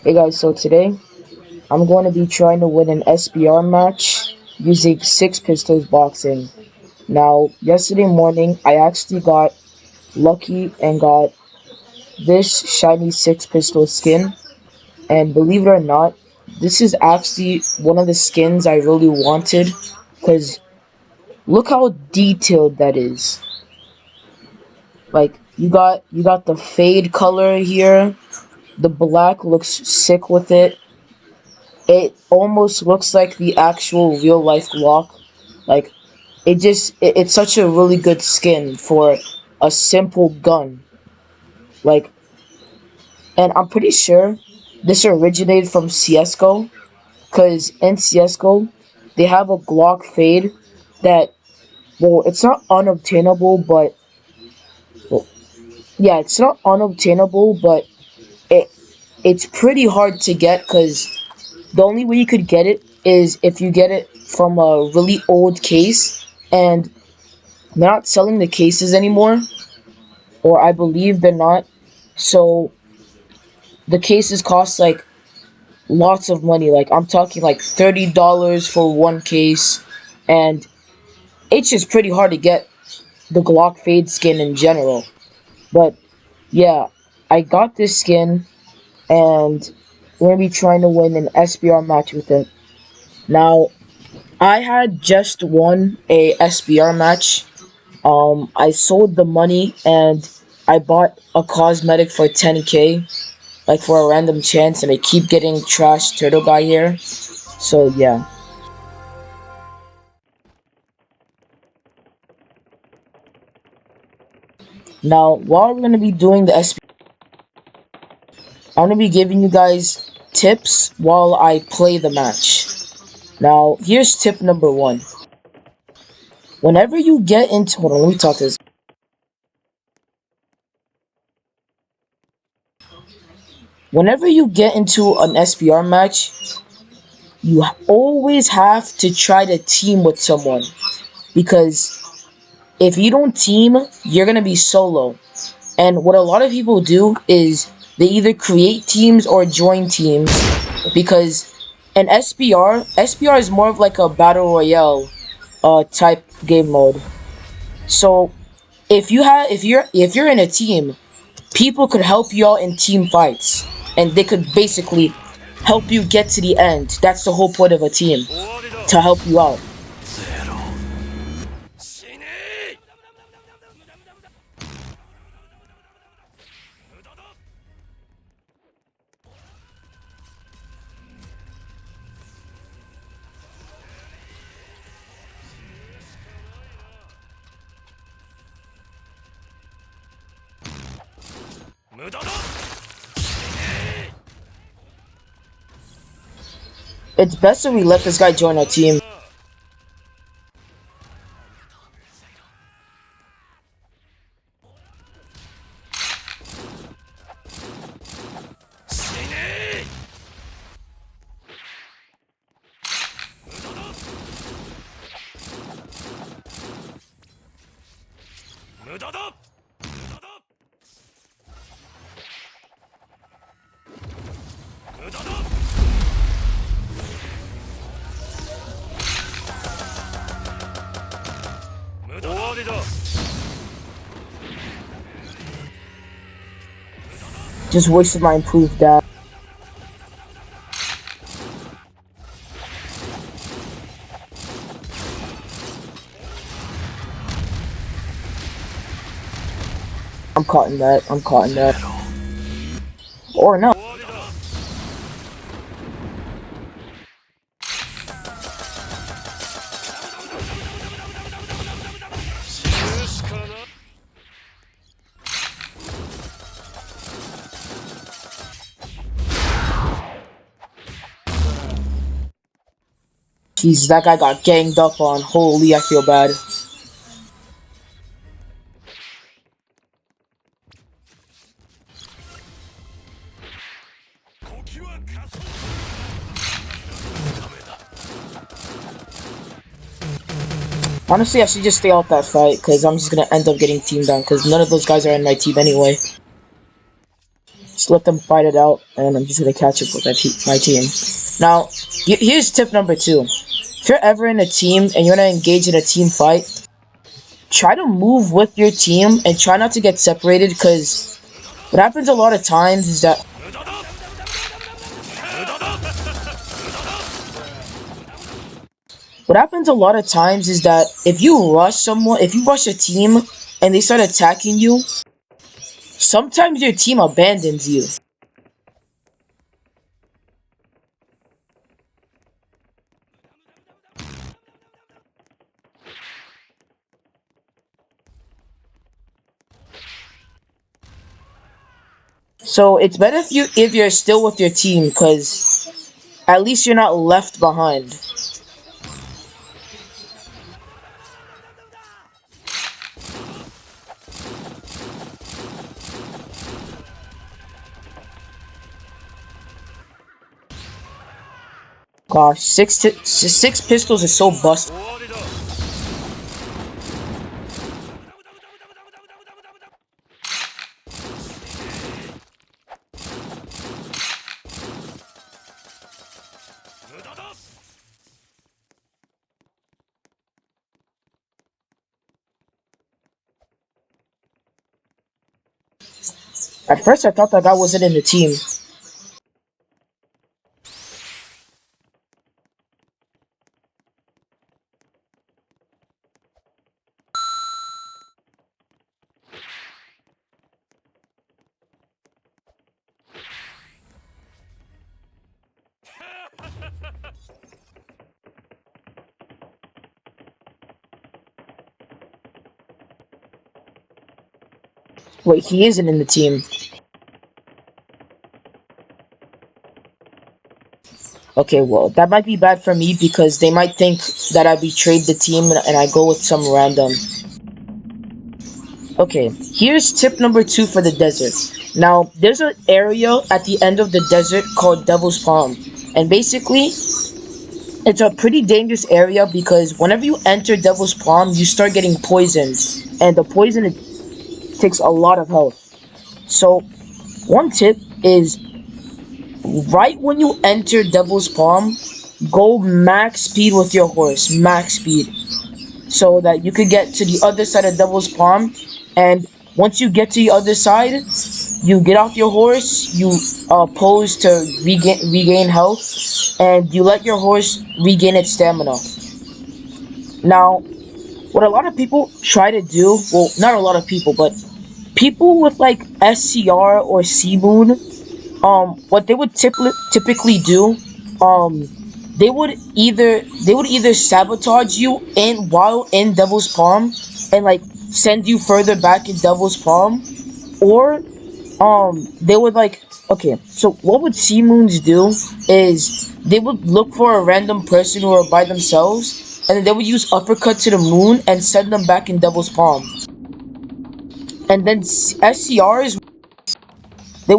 Hey guys, so today I'm going to be trying to win an SBR match using Six Pistols boxing. Now, yesterday morning I actually got lucky and got this shiny Six Pistol skin, and believe it or not, this is actually one of the skins I really wanted because look how detailed that is. Like you got the fade color here. The black looks sick with it. It almost looks like the actual real life Glock. Like it's such a really good skin for a simple gun. Like, and I'm pretty sure this originated from CS:GO, because in CS:GO they have a Glock fade that, well, it's not unobtainable, but well, yeah, it's not unobtainable, but it it's pretty hard to get because the only way you could get it is if you get it from a really old case, and they're not selling the cases anymore, or I believe they're not. So the cases cost like lots of money. Like I'm talking like $30 for one case, and it's just pretty hard to get the Glock Fade skin in general. But yeah, I got this skin, and we're gonna be trying to win an SBR match with it. Now, I had just won a SBR match. I sold the money and I bought a cosmetic for 10K, like for a random chance, and I keep getting trash turtle guy here. So yeah. Now, while we're gonna be doing the SBR, I'm gonna be giving you guys tips while I play the match. Now, here's tip number one. Whenever you get into, hold on, let me talk this. Whenever you get into an SBR match, you always have to try to team with someone, because if you don't team, you're gonna be solo. And what a lot of people do is they either create teams or join teams, because an SBR is more of like a battle royale type game mode. So if you're in a team, people could help you out in team fights, and they could basically help you get to the end. That's the whole point of a team, to help you out. It's best if we let this guy join our team. Just wasted my improved dash. I'm caught in that. I'm caught in that. Or no. Jesus, that guy got ganged up on. Holy, I feel bad. Honestly, I should just stay out that fight, because I'm just gonna end up getting teamed down, because none of those guys are in my team anyway. Just let them fight it out, and I'm just gonna catch up with my team. Now, here's tip number 2. If you're ever in a team and you're gonna engage in a team fight, try to move with your team and try not to get separated, because what happens a lot of times is that if you rush someone, if you rush a team and they start attacking you, sometimes your team abandons you. So it's better if you're still with your team, because at least you're not left behind. Gosh, six pistols is so busted. At first, I thought that guy wasn't in the team. Wait, he isn't in the team. Okay, well, that might be bad for me because they might think that I betrayed the team and I go with some random. Okay, here's tip number 2 for the desert. Now, there's an area at the end of the desert called Devil's Palm. And basically, it's a pretty dangerous area because whenever you enter Devil's Palm, you start getting poisoned. And the poison, it takes a lot of health. So, one tip is right when you enter Devil's Palm, go max speed with your horse. Max speed. So that you could get to the other side of Devil's Palm. And once you get to the other side, you get off your horse, you pose to regain health, and you let your horse regain its stamina. Now, what a lot of people try to do, well, not a lot of people, but people with like SCR or C Moon, what they would typically do, um, they would either sabotage you in while in Devil's Palm and like send you further back in Devil's Palm, or they would like, okay, so what would sea moons do is they would look for a random person who are by themselves, and then they would use uppercut to the moon and send them back in Devil's Palm. And then SCRs, they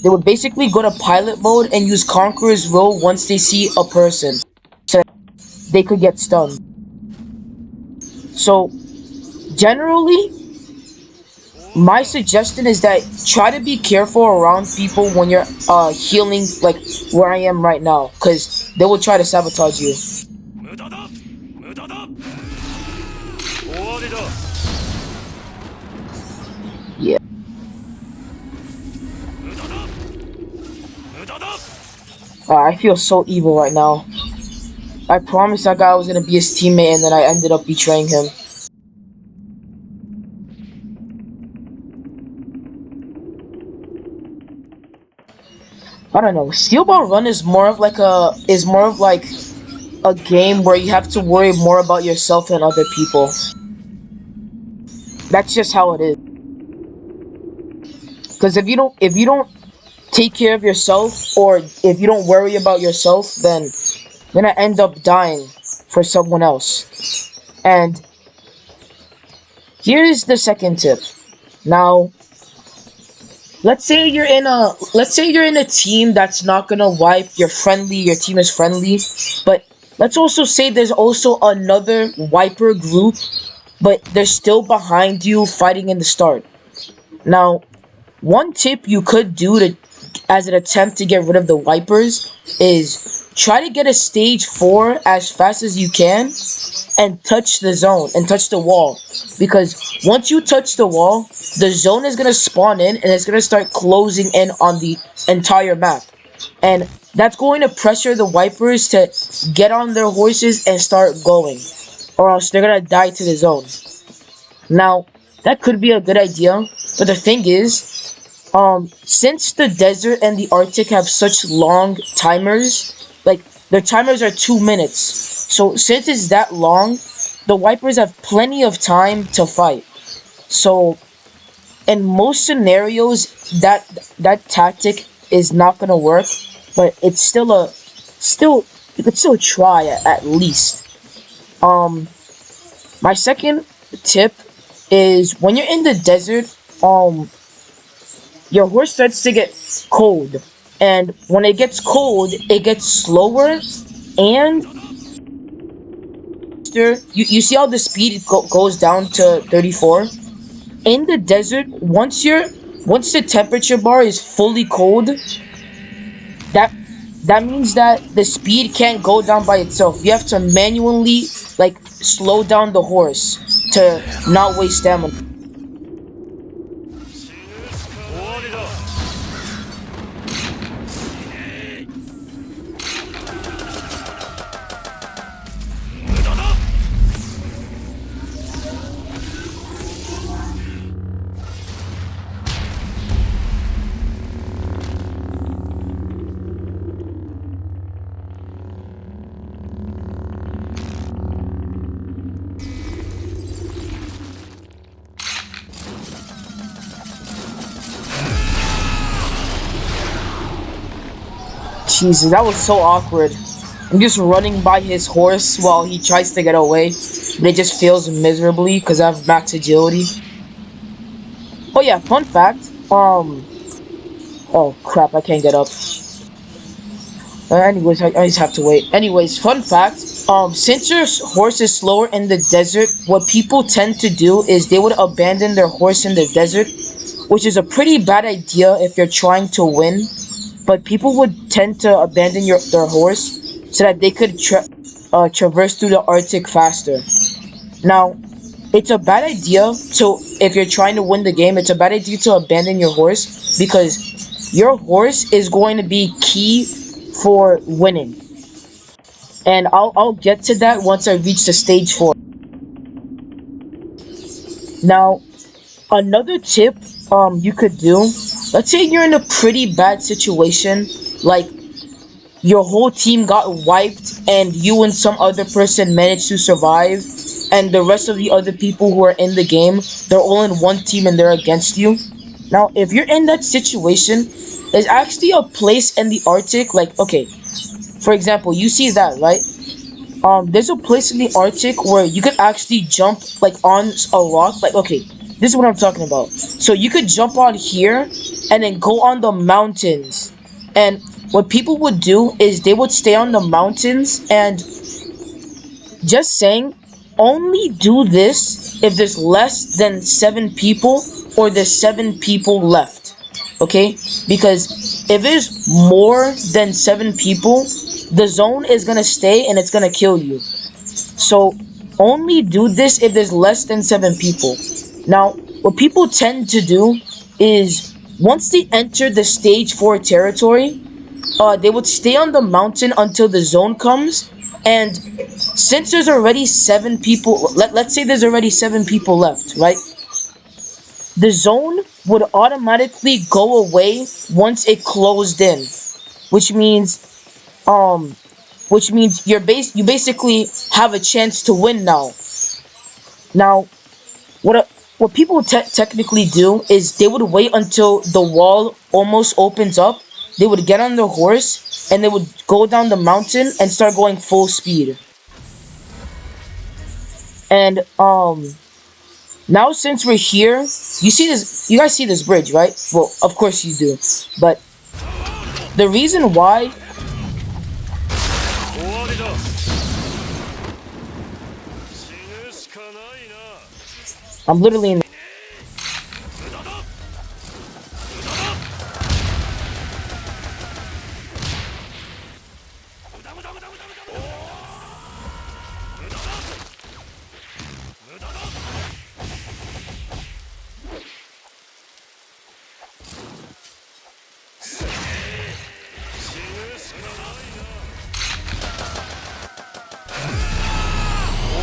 would basically go to pilot mode and use Conqueror's Row once they see a person, so they could get stunned. So generally, my suggestion is that try to be careful around people when you're healing, like where I am right now, because they will try to sabotage you. Yeah. I feel so evil right now. I promised that guy I was gonna be his teammate, and then I ended up betraying him. I don't know. Steel Ball Run is more of like a game where you have to worry more about yourself than other people. That's just how it is. Because if you don't take care of yourself, or if you don't worry about yourself, then you're gonna end up dying for someone else. And here's the second tip. Now, let's say you're in a team that's not gonna wipe. You're friendly. Your team is friendly, but let's also say there's also another wiper group, but they're still behind you fighting in the start. Now, one tip you could do to as an attempt to get rid of the wipers is try to get a stage 4 as fast as you can and touch the zone and touch the wall, because once you touch the wall, the zone is going to spawn in and it's going to start closing in on the entire map, and that's going to pressure the wipers to get on their horses and start going, or else they're going to die to the zone. Now that could be a good idea, but the thing is, since the desert and the Arctic have such long timers, like their timers are 2 minutes. So since it's that long, the wipers have plenty of time to fight. So in most scenarios, that tactic is not gonna work, but it's still you could still try at least. Um, my second tip is when you're in the desert, your horse starts to get cold. And when it gets cold, it gets slower, and you see how the speed goes down to 34? In the desert, once the temperature bar is fully cold, that that means that the speed can't go down by itself. You have to manually like slow down the horse to not waste stamina. Jesus, that was so awkward. I'm just running by his horse while he tries to get away, but it just fails miserably because I have max agility. Oh yeah, fun fact. Oh crap, I can't get up. Anyways, I just have to wait. Anyways, fun fact. Since your horse is slower in the desert, what people tend to do is they would abandon their horse in the desert, which is a pretty bad idea if you're trying to win. But people would tend to abandon their horse so that they could traverse through the Arctic faster. Now, it's a bad idea to, if you're trying to win the game, it's a bad idea to abandon your horse because your horse is going to be key for winning. And I'll get to that once I reach the stage 4. Now, another tip you could do, let's say you're in a pretty bad situation, like your whole team got wiped and you and some other person managed to survive, and the rest of the other people who are in the game, they're all in one team and they're against you. Now, if you're in that situation, there's actually a place in the Arctic, like, okay, for example, you see that, right? There's a place in the Arctic where you could actually jump, like, on a rock, like, okay, this is what I'm talking about. So you could jump on here and then go on the mountains. And what people would do is they would stay on the mountains, and just saying, only do this if there's less than 7 people or there's 7 people left. Okay? Because if there's more than 7 people, the zone is gonna stay and it's gonna kill you. So only do this if there's less than 7 people. Now, what people tend to do is once they enter the stage 4 territory, they would stay on the mountain until the zone comes, and since there's already 7 people, let's say there's already 7 people left, right? The zone would automatically go away once it closed in, which means um you basically have a chance to win now. Now, what people technically do is they would wait until the wall almost opens up. They would get on their horse and they would go down the mountain and start going full speed. And now since we're here, you see this, you guys see this bridge, right? Well, of course you do. But the reason why I'm literally in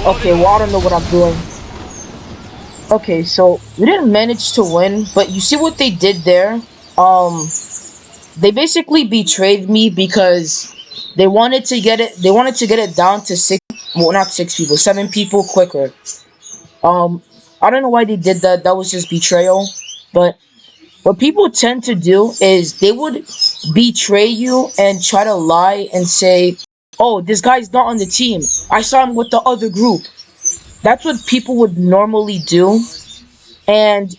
Okay, well, I don't know what I'm doing. Okay, so we didn't manage to win, but you see what they did there? Um, they basically betrayed me because they wanted to get it down to six, well, not six people, seven people quicker. Um, I don't know why they did that. That was just betrayal. But what people tend to do is they would betray you and try to lie and say, "Oh, this guy's not on the team. I saw him with the other group." That's what people would normally do. And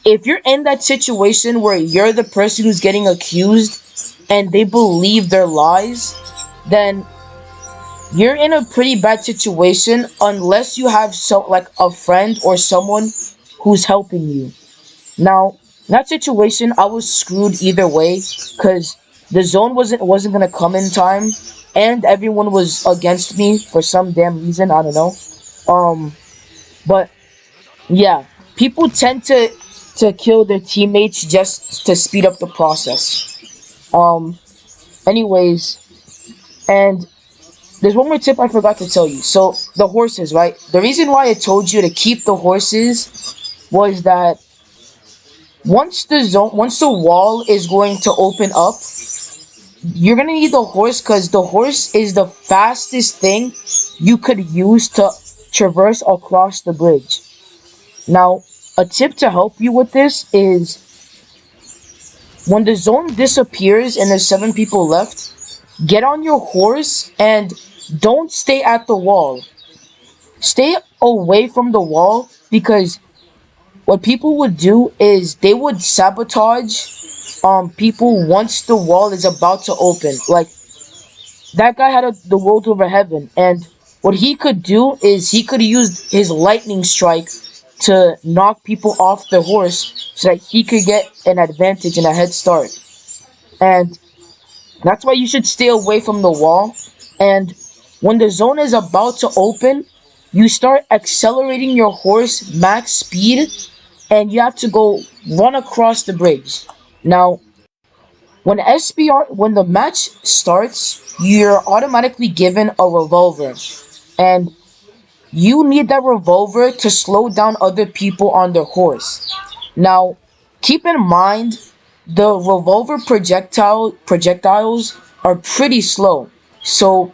if you're in that situation where you're the person who's getting accused and they believe their lies, then you're in a pretty bad situation unless you have like a friend or someone who's helping you. Now, in that situation, I was screwed either way because the zone wasn't gonna come in time, and everyone was against me for some damn reason. I don't know. But yeah, people tend to kill their teammates just to speed up the process. Um. Anyways, and there's one more tip I forgot to tell you. So the horses, right? The reason why I told you to keep the horses was that once the wall is going to open up, you're gonna need the horse because the horse is the fastest thing you could use to traverse across the bridge. Now, a tip to help you with this is when the zone disappears and there's seven people left, get on your horse and don't stay at the wall. Stay away from the wall because what people would do is they would sabotage people once the wall is about to open. Like that guy had the world over heaven, and what he could do is he could use his lightning strike to knock people off their horse so that he could get an advantage and a head start. And that's why you should stay away from the wall. And when the zone is about to open, you start accelerating your horse max speed and you have to go run across the bridge. Now, when the match starts, you're automatically given a revolver. And you need that revolver to slow down other people on their horse. Now, keep in mind the revolver projectiles are pretty slow. So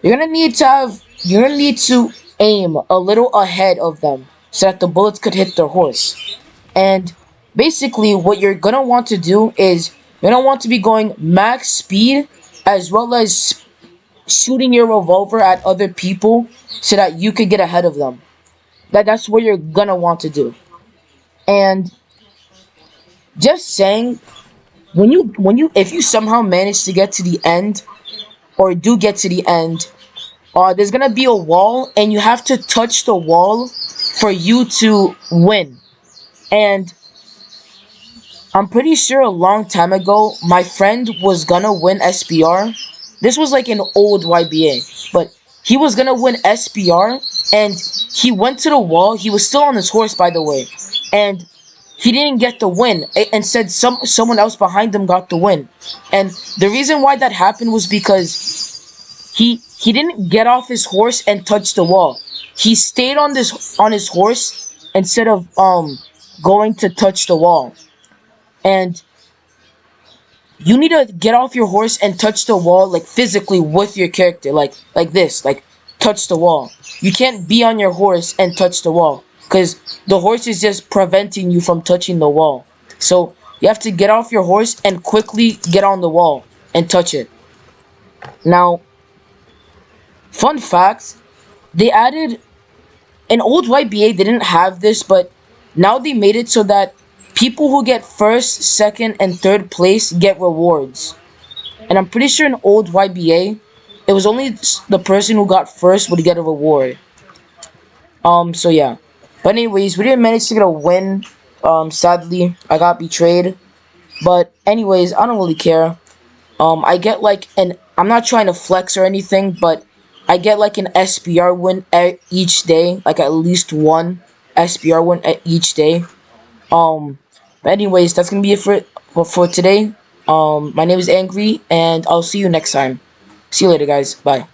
you're gonna need to aim a little ahead of them so that the bullets could hit their horse. And basically what you're gonna want to do is you're gonna want to be going max speed as well as shooting your revolver at other people so that you could get ahead of them. That's what you're gonna want to do. And just saying, when you if you somehow manage to get to the end or do get to the end, there's gonna be a wall and you have to touch the wall for you to win. And I'm pretty sure a long time ago, my friend was gonna win SBR. This was like an old YBA, but he was gonna win SBR, and he went to the wall. He was still on his horse, by the way, and he didn't get the win. And said someone else behind him got the win. And the reason why that happened was because he didn't get off his horse and touch the wall. He stayed on his horse instead of going to touch the wall. And you need to get off your horse and touch the wall like physically with your character, like this, like touch the wall. You can't be on your horse and touch the wall because the horse is just preventing you from touching the wall. So you have to get off your horse and quickly get on the wall and touch it. Now, fun fact, they added an old YBA didn't have this, but now they made it so that people who get first, second, and third place get rewards. And I'm pretty sure in old YBA, it was only the person who got first would get a reward. So yeah. But anyways, we didn't manage to get a win. Sadly, I got betrayed. But anyways, I don't really care. I get like I'm not trying to flex or anything, but I get like an SBR win each day, like at least one SBR win each day. But anyways, that's gonna be it for today. My name is Angry, and I'll see you next time. See you later, guys. Bye.